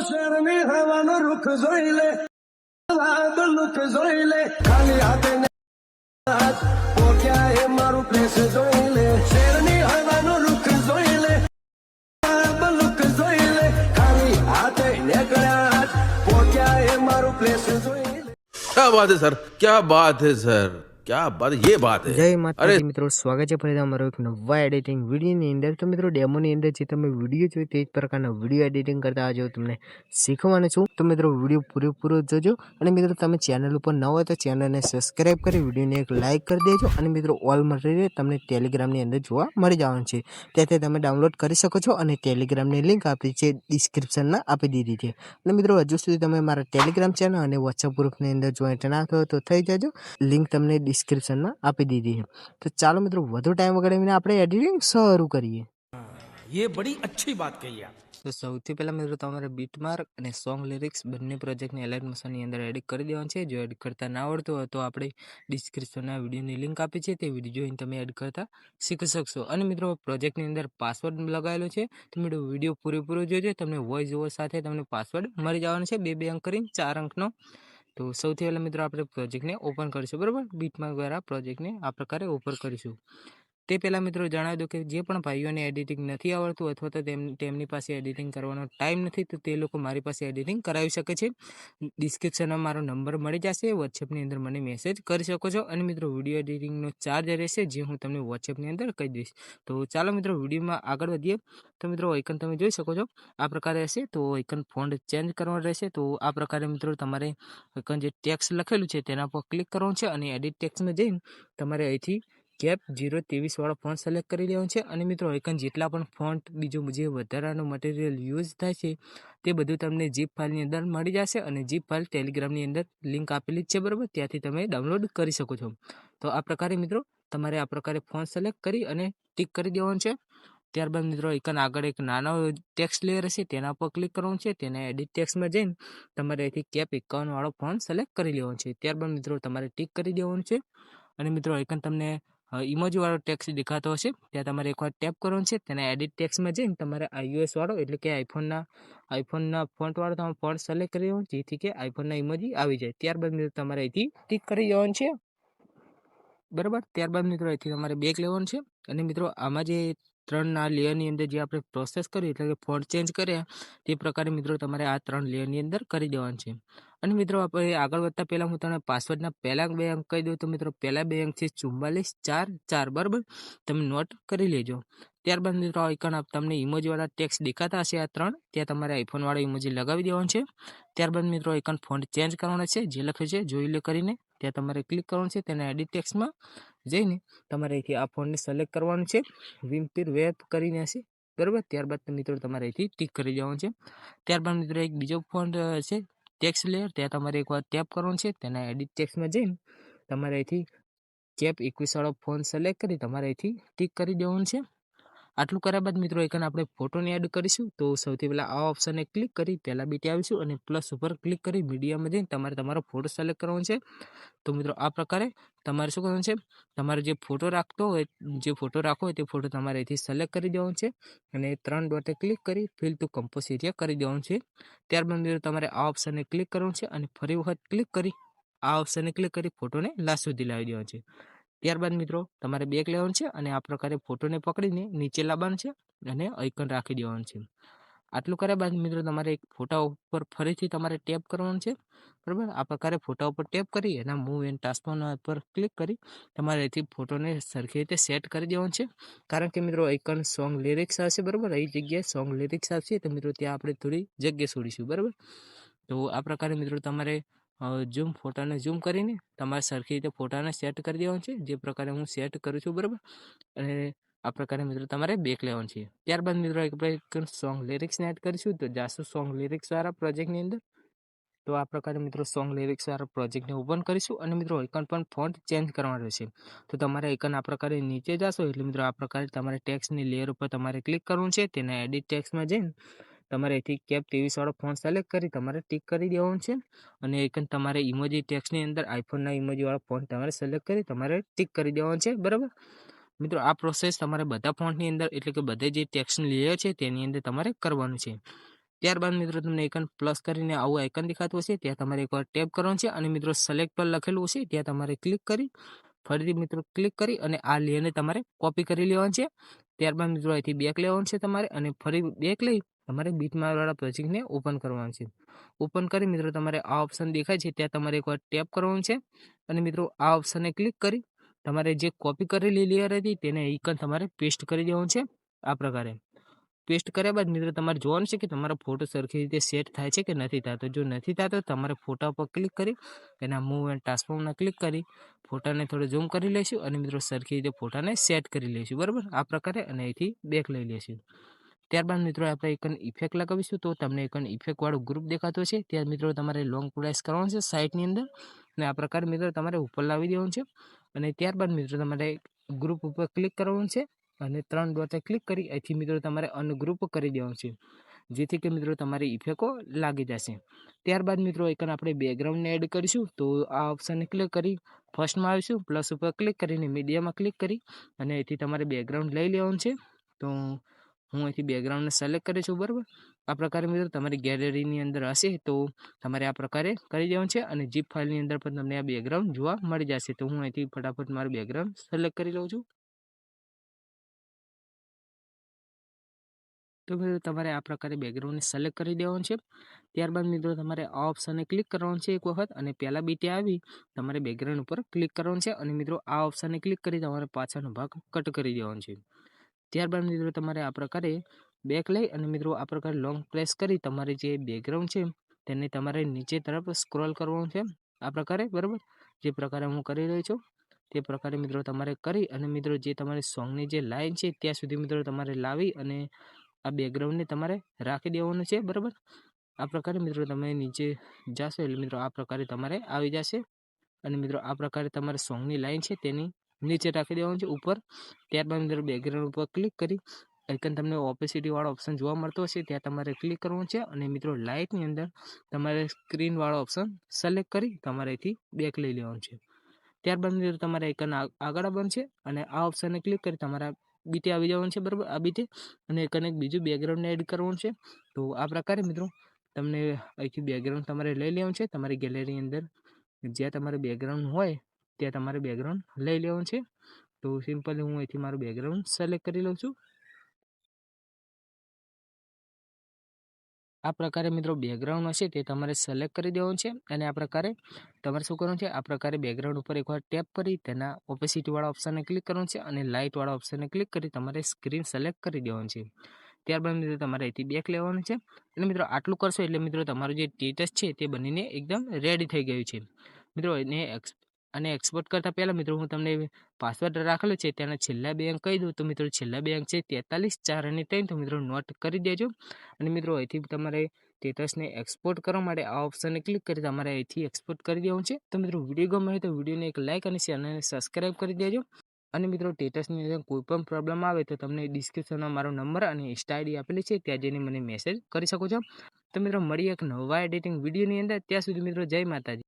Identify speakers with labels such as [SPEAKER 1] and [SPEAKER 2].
[SPEAKER 1] શેરની હવાનો રૂખ જોઈ લે, લુક જોઈ લે, ખાલી હાથે પોક્યા એ મારું પ્લેસ જોઈ લે. શેરની હવાનો રૂખ જોઈ લે, લુક જોઈ લે, ખાલી હાથે નીકળ્યા પોક્યા એ મારું પ્લેસ જોઈ લે.
[SPEAKER 2] क्या बात है सर, क्या बात है सर, क्या बात, ये बात है.
[SPEAKER 3] જય માતાજી મિત્રો, સ્વાગત છે ફરી અમારો એક નવા એડિટિંગ વિડીયોની અંદર. તો મિત્રો ડેમોની અંદર જે તમે વિડીયો જોયો તે જ પ્રકારના વિડીયો એડિટિંગ કરતા આજે તમને શીખવાનું છું. તો મિત્રો વિડીયો પૂરેપૂરો જોજો અને મિત્રો તમે ચેનલ ઉપર ન હોય તો ચેનલને સબસ્ક્રાઈબ કરી વિડીયોને એક લાઇક કરી દેજો. અને મિત્રો ઓલ મટીરિયલ તમને ટેલિગ્રામની અંદર જોવા મળી જવાનું છે, ત્યાંથી તમે ડાઉનલોડ કરી શકો છો. અને ટેલિગ્રામની લિંક આપી છે ડિસ્ક્રિપ્શનમાં આપી દીધી છે. અને મિત્રો હજુ સુધી તમે મારા ટેલિગ્રામ ચેનલ અને વોટ્સઅપ ગ્રુપની અંદર જોઈન્ટ ના થયો તો થઈ જજો, લિંક તમને ડિસ્ક્રિપ્શનમાં આપી દીધી છે. તો ચાલો મિત્રો વધુ ટાઈમ વગાડીને આપણે એડિટિંગ શરૂ કરીએ.
[SPEAKER 4] ये बड़ी अच्छी बात कही आप.
[SPEAKER 3] તો સૌથી પહેલાં મિત્રો તમારે બીટમાર્ક અને સોંગ લિરિક્સ બંને પ્રોજેક્ટને એલાઇટ મોશનની અંદર એડિટ કરી દેવાનું છે. જો એડિટ કરતા ના આવડતું હોય તો આપણે ડિસ્ક્રિપ્શનના વિડીયોની લિંક આપી છે, તે વિડીયો જોઈને તમે એડિટ કરતા શીખી શકશો. અને મિત્રો પ્રોજેક્ટની અંદર પાસવર્ડ લગાવેલો છે, તો મિત્રો વિડીયો પૂરેપૂરો જોજો, તમને વોઇસ ઓવર સાથે તમને પાસવર્ડ મળી જવાનો છે, 2 અંક કરીને 4 અંકનો. તો સૌથી પહેલાં મિત્રો આપણે પ્રોજેક્ટને ઓપન કરીશું, બરાબર. બીટમાર્ક દ્વારા પ્રોજેક્ટને આ પ્રકારે ઓપન કરીશું. તે પહેલાં મિત્રો જણાવી દો કે જે પણ ભાઈઓને એડિટિંગ નથી આવડતું અથવા તો તેમની પાસે એડિટિંગ કરવાનો ટાઈમ નથી, તો તે લોકો મારી પાસે એડિટિંગ કરાવી શકે છે. ડિસ્ક્રિપ્શનમાં મારો નંબર મળી જશે, વોટ્સએપની અંદર મને મેસેજ કરી શકો છો. અને મિત્રો વિડીયો એડિટિંગનો ચાર્જ રહેશે, જે હું તમને વોટ્સએપની અંદર કહી દઈશ. તો ચાલો મિત્રો વિડીયોમાં આગળ વધીએ. તો મિત્રો આઇકન તમે જોઈ શકો છો આ પ્રકારે હશે. તો આઇકન ફોન્ટ ચેન્જ કરવાનું રહેશે. તો આ પ્રકારે મિત્રો તમારે આઇકન જે ટેક્સ્ટ લખેલું છે તેના પર ક્લિક કરવાનું છે અને એડિટ ટેક્સ્ટમાં જઈને તમારે અહીંથી કેપ 023 વાળો ફોન્ટ સિલેક્ટ કરી લેવાનો છે. અને મિત્રો આઇકન જેટલા પણ ફોન્ટ બીજું જે વધારાનું મટીરિયલ યુઝ થાય છે તે બધું તમને ઝીપ ફાઇલની અંદર મળી જશે. અને ઝીપ ફાઇલ ટેલિગ્રામની અંદર લિંક આપેલી જ છે, બરાબર, ત્યાંથી તમે ડાઉનલોડ કરી શકો છો. તો આ પ્રકારે મિત્રો તમારે આ પ્રકારે ફોન્ટ સિલેક્ટ કરી અને ટિક કરી દેવાનું છે. ત્યારબાદ મિત્રો આઇકન આગળ એક નાનો ટેક્સ્ટ લેયર હશે, તેના પર ક્લિક કરવાનું છે. તેને એડિટ ટેક્સ્ટમાં જઈને તમારે અહીંથી કેપ 51 વાળો ફોન્ટ સિલેક્ટ કરી લેવાનો છે. ત્યારબાદ મિત્રો તમારે ટિક કરી દેવાનું છે. અને મિત્રો આઇકન તમને ઇમોજી વાળો ટેક્સ્ટ દેખાતો હશે, ત્યાં તમારે એકવાર ટેપ કરવાનું છે. તેને એડિટ ટેક્સ્ટમાં જઈને તમારે iOS વાળો એટલે કે આઈફોનના ફોન્ટ વાળો તમે ફોન્ટ સિલેક્ટ કરી દેવાનું, જેથી કે આઈફોનના ઇમોજી આવી જાય. ત્યારબાદ મિત્રો તમારે અહીંથી ટિક કરી દેવાનું છે, બરાબર. ત્યારબાદ મિત્રો અહીંથી તમારે બેક લેવાનું છે. અને મિત્રો આમાં જે 3 લેયરની અંદર જે આપણે પ્રોસેસ કરી એટલે કે ફોન્ટ ચેન્જ કર્યા તે પ્રકારે મિત્રો તમારે આ 3 લેયરની અંદર કરી દેવાનું છે. અને મિત્રો આપણે આગળ વધતા પહેલાં હું તમને પાસવર્ડના પહેલાં 2 અંક કહી દઉં. તો મિત્રો પહેલાં 2 અંક છે 4444, બરાબર, તમે નોટ કરી લેજો. ત્યારબાદ મિત્રો આઇકન તમને ઇમોજીવાળા ટેક્સ્ટ દેખાતા હશે આ 3, ત્યાં તમારે આઈફોનવાળો ઇમોજી લગાવી દેવાનું છે. ત્યારબાદ મિત્રો આઇકન ફોન્ટ ચેન્જ કરવાનો છે, જે લખ્યું છે જોઈ લે કરીને ત્યાં તમારે ક્લિક કરવાનું છે. તેને એડિટ ટેક્સ્ટમાં જઈને તમારે અહીંથી આ ફોન્ટને સિલેક્ટ કરવાનું છે, વિમ્પીર વેબ કરીને હશે, બરાબર. ત્યારબાદ મિત્રો તમારે અહીંથી ટિક કરી દેવાનું છે. ત્યારબાદ મિત્રો એક બીજો ફોન્ટ છે ટેક્સ્ટ લેયર, ત્યાં તમારે એકવાર ટેપ કરવાનું છે. તેના એડિટ ટેક્સ્ટમાં જઈને તમારે અહીંથી કેપ 21 વાળો ફોન્ટ સિલેક્ટ કરી તમારે અહીંથી ટિક કરી દેવાનું છે. આટલું કર્યા બાદ મિત્રો આઇકન આપણે ફોટોને એડ કરીશું. તો સૌથી પહેલાં આ ઓપ્શનને ક્લિક કરી પહેલાં બીટી આવીશું અને પ્લસ ઉપર ક્લિક કરી મીડિયામાં જઈને તમારે તમારો ફોટો સિલેક્ટ કરવાનો છે. તો મિત્રો આ પ્રકારે તમારે શું કરવાનું છે, તમારે જે ફોટો રાખવો હોય તે ફોટો તમારે અહીંથી સિલેક્ટ કરી દેવાનો છે. અને 3 ડોટે ક્લિક કરી ફિલ ટુ કમ્પોઝ એરિયા કરી દેવાનું છે. ત્યારબાદ મિત્રો તમારે આ ઓપ્શનને ક્લિક કરવાનું છે અને ફરી વખત ક્લિક કરી આ ઓપ્શનને ક્લિક કરી ફોટોને લાસ્ટ સુધી લાવી દેવાનો છે. ત્યારબાદ મિત્રો તમારે બેક લેવાનું છે અને આ પ્રકારે ફોટોને પકડીને નીચે લાવવાનું છે અને આઇકન રાખી દેવાનું છે. આટલું કર્યા બાદ મિત્રો તમારે એક ફોટા ઉપર ફરીથી તમારે ટેપ કરવાનું છે, બરાબર. આ પ્રકારે ફોટા ઉપર ટેપ કરી એના મૂવ એન્ડ ટ્રાન્સફોર્મ પર ક્લિક કરી તમારે અહીંથી ફોટોને સરખી રીતે સેટ કરી દેવાનું છે. કારણ કે મિત્રો આઇકન સોંગ લિરિક્સ આવશે, બરાબર, એ જગ્યાએ સોંગ લિરિક્સ આવશે, તો મિત્રો ત્યાં આપણે થોડી જગ્યા છોડીશું, બરાબર. તો આ પ્રકારે મિત્રો તમારે ફોટાને ઝૂમ કરીને તમારે સરખી રીતે ફોટાને સેટ કરી દેવાનું છે, જે પ્રકારે હું સેટ કરું છું, બરાબર. અને આ પ્રકારે મિત્રો તમારે બેક લેવાનું છે. ત્યારબાદ મિત્રો આપણે સોંગ લિરિક્સને એડ કરીશું. તો જાશું સોંગ લિરિક્સવાળા પ્રોજેક્ટની અંદર. તો આ પ્રકારે મિત્રો સોંગ લિરિક્સવાળા પ્રોજેક્ટને ઓપન કરીશું. અને મિત્રો આઇકન પણ ફોન્ટ ચેન્જ કરવાનું રહેશે. તો તમારે આઇકન આ પ્રકારે નીચે જશો એટલે મિત્રો આ પ્રકારે તમારે ટેક્સ્ટની લેયર ઉપર તમારે ક્લિક કરવું છે. તેના એડિટ ટેક્સ્ટમાં જઈને તમારે અહીંથી કેપ 23 વાળો ફોન્ટ સિલેક્ટ કરી તમારે ટિક કરી દેવાનું છે. અને આઇકન તમારે ઇમોજી ટેક્સ્ટની અંદર આઈફોનના ઇમોજી વાળો ફોન્ટ તમારે સિલેક્ટ કરી તમારે ટિક કરી દેવાનું છે, બરાબર. મિત્રો આ પ્રોસેસ તમારે બધા ફોન્ટની અંદર એટલે કે બધે જે ટેક્સ્ટની લેયર છે તેની અંદર તમારે કરવાનું છે. ત્યારબાદ મિત્રો તમને આઇકન પ્લસ કરીને આવું આઇકન દેખાતું હશે ત્યાં તમારે એકવાર ટેપ કરવાનું છે અને મિત્રો સિલેક્ટ પર લખેલું હશે ત્યાં તમારે ક્લિક કરી ફરીથી મિત્રો ક્લિક કરી અને આ લેયરને તમારે કોપી કરી લેવાનું છે. ત્યારબાદ મિત્રો અહીંથી બેક લેવાનું છે તમારે અને ફરી બેક લઈ તમારે બીટમાર્ક વાળા પ્રોજેક્ટને ઓપન કરવાનું છે. ઓપન કરી મિત્રો તમારે આ ઓપ્શન દેખાય છે ત્યાં તમારે એકવાર ટેપ કરવાનું છે અને મિત્રો આ ઓપ્શનને ક્લિક કરી તમારે જે કોપી કરેલી લેયર હતી તેને આઇકન તમારે પેસ્ટ કરી દેવાનું છે. આ પ્રકારે પેસ્ટ કર્યા બાદ મિત્રો તમારે જોવાનું છે કે તમારો ફોટો સરખી રીતે સેટ થાય છે કે નથી થતો. જો નથી થતો તમારે ફોટા પર ક્લિક કરી એના મૂવ એન્ડ ટ્રાન્સફોર્મના ક્લિક કરી ફોટાને થોડો ઝૂમ કરી લઈશું અને મિત્રો સરખી રીતે ફોટાને સેટ કરી લઈશું. બરાબર આ પ્રકારે અને અહીંથી બેક લઈ લઈશું. ત્યારબાદ મિત્રો આપણે આઇકન ઇફેક્ટ લગાવીશું તો તમને આઇકન ઇફેક્ટ વાળું ગ્રુપ દેખાતું છે ત્યાં મિત્રો તમારે લોંગ પ્રેસ કરવાનું છે સાઇડની અંદર અને આ પ્રકારે મિત્રો તમારે ઉપર લાવી દેવાનું છે અને ત્યારબાદ મિત્રો તમારે ગ્રુપ ઉપર ક્લિક કરવાનું છે અને 3 ડોટે ક્લિક કરી અહીંથી મિત્રો તમારે અનગ્રુપ કરી દેવાનું છે જેથી કે મિત્રો તમારી ઇફેક્ટો લાગી જશે. ત્યારબાદ મિત્રો આઇકન આપણે બેકગ્રાઉન્ડને એડ કરીશું તો આ ઓપ્શનને ક્લિક કરી ફર્સ્ટમાં આવીશું પ્લસ ઉપર ક્લિક કરીને મીડિયામાં ક્લિક કરી અને અહીંથી તમારે બેકગ્રાઉન્ડ લઈ લેવાનું છે. તો હું અહીંથી બેકગ્રાઉન્ડને સિલેક્ટ કરીશું. બરાબર આ પ્રકારે મિત્રો તમારી ગેલેરીની અંદર હશે તો તમારે આ પ્રકારે કરી દેવાનું છે અને જીપ ફાઇલની અંદર પણ તમને આ બેકગ્રાઉન્ડ જોવા મળી જશે. તો હું અહીંથી ફટાફટ મારું બેકગ્રાઉન્ડ સિલેક્ટ કરી લઉં છું. તો મિત્રો તમારે આ પ્રકારે બેકગ્રાઉન્ડને સિલેક્ટ કરી દેવાનું છે. ત્યારબાદ મિત્રો તમારે આ ઓપ્શનને ક્લિક કરવાનું છે એક વખત અને પહેલા બીટે આવી તમારે બેકગ્રાઉન્ડ ઉપર ક્લિક કરવાનું છે અને મિત્રો આ ઓપ્શનને ક્લિક કરી તમારે પાછળનો ભાગ કટ કરી દેવાનો છે. ત્યારબાદ મિત્રો તમારે આ પ્રકારે બેક લઈ અને મિત્રો આ પ્રકારે લોંગ પ્રેસ કરી તમારે જે બેકગ્રાઉન્ડ છે તેને તમારે નીચે તરફ સ્ક્રોલ કરવાનું છે આ પ્રકારે. બરાબર જે પ્રકારે હું કરી રહ્યો છું તે પ્રકારે મિત્રો તમારે કરી અને મિત્રો જે તમારી સોંગની જે લાઈન છે ત્યાં સુધી મિત્રો તમારે લાવી અને આ બેકગ્રાઉન્ડને તમારે રાખી દેવાનું છે. બરાબર આ પ્રકારે મિત્રો તમે નીચે જશો એટલે મિત્રો આ પ્રકારે તમારે આવી જશે અને મિત્રો આ પ્રકારે તમારે સોંગની લાઈન છે તેની નીચે રાખી દેવાનું છે ઉપર. ત્યારબાદ મિત્રો બેકગ્રાઉન્ડ ઉપર ક્લિક કરી આઇકન તમને ઓપેસિટી વાળો ઓપ્શન જોવા મળતો હશે ત્યાં તમારે ક્લિક કરવાનું છે અને મિત્રો લાઇટની અંદર તમારે સ્ક્રીન વાળો ઓપ્શન સિલેક્ટ કરી તમારે અહીંથી બેક લઈ લેવાનું છે. ત્યારબાદ મિત્રો તમારે આઇકન આગળ બનશે અને આ ઓપ્શનને ક્લિક કરી તમારા બીટે આવી જવાનું છે. બરાબર આ બીટે અને આઇકન એક બીજું બેકગ્રાઉન્ડને એડ કરવાનું છે. તો આ પ્રકારે મિત્રો તમને અહીંથી બેકગ્રાઉન્ડ તમારે લઈ લેવાનું છે તમારી ગેલેરી અંદર જ્યાં તમારે બેકગ્રાઉન્ડ હોય ત્યાં તમારે બેકગ્રાઉન્ડ લઈ લેવાનું છે. તો સિમ્પલી હું અહીંથી મારું બેકગ્રાઉન્ડ સિલેક્ટ કરી લઉં છું. આ પ્રકારે મિત્રો બેકગ્રાઉન્ડ હશે તે તમારે સિલેક્ટ કરી દેવાનું છે અને આ પ્રકારે તમારે શું કરવાનું છે આ પ્રકારે બેકગ્રાઉન્ડ ઉપર એકવાર ટેપ કરી તેના ઓપેસિટી વાળા ઓપ્શનને ક્લિક કરવાનું છે અને લાઇટ વાળા ઓપ્શનને ક્લિક કરી તમારે સ્ક્રીન સિલેક્ટ કરી દેવાનું છે. ત્યારબાદ મિત્રો તમારે અહીંથી બેક લેવાનું છે અને મિત્રો આટલું કરશો એટલે મિત્રો તમારું જે સ્ટેટસ છે તે બનીને એકદમ રેડી થઈ ગયું છે. મિત્રો અને એક્સપોર્ટ કરતાં પહેલાં મિત્રો હું તમને પાસવર્ડ રાખેલો છે તેના છેલ્લા 2 અંક કહી દઉં તો મિત્રો છેલ્લા 2 અંક છે 43 4 અને 3 તો મિત્રો નોટ કરી દેજો અને મિત્રો અહીંથી તમારે સ્ટેટસને એક્સપોર્ટ કરવા માટે આ ઓપ્શનને ક્લિક કરી તમારે અહીંથી એક્સપોર્ટ કરી દેવાનું છે. તો મિત્રો વિડીયો ગમે તો વિડીયોને એક લાઇક અને ચેનલને સબસ્ક્રાઈબ કરી દેજો અને મિત્રો સ્ટેટસની અંદર કોઈ પણ પ્રોબ્લેમ આવે તો તમને ડિસ્ક્રિપ્શનમાં મારો નંબર અને ઇન્સ્ટા આઈડી આપેલી છે ત્યાં જઈને મને મેસેજ કરી શકો છો. તો મિત્રો મળીએ એક નવા એડિટિંગ વિડીયોની અંદર. ત્યાં સુધી મિત્રો જય માતાજી.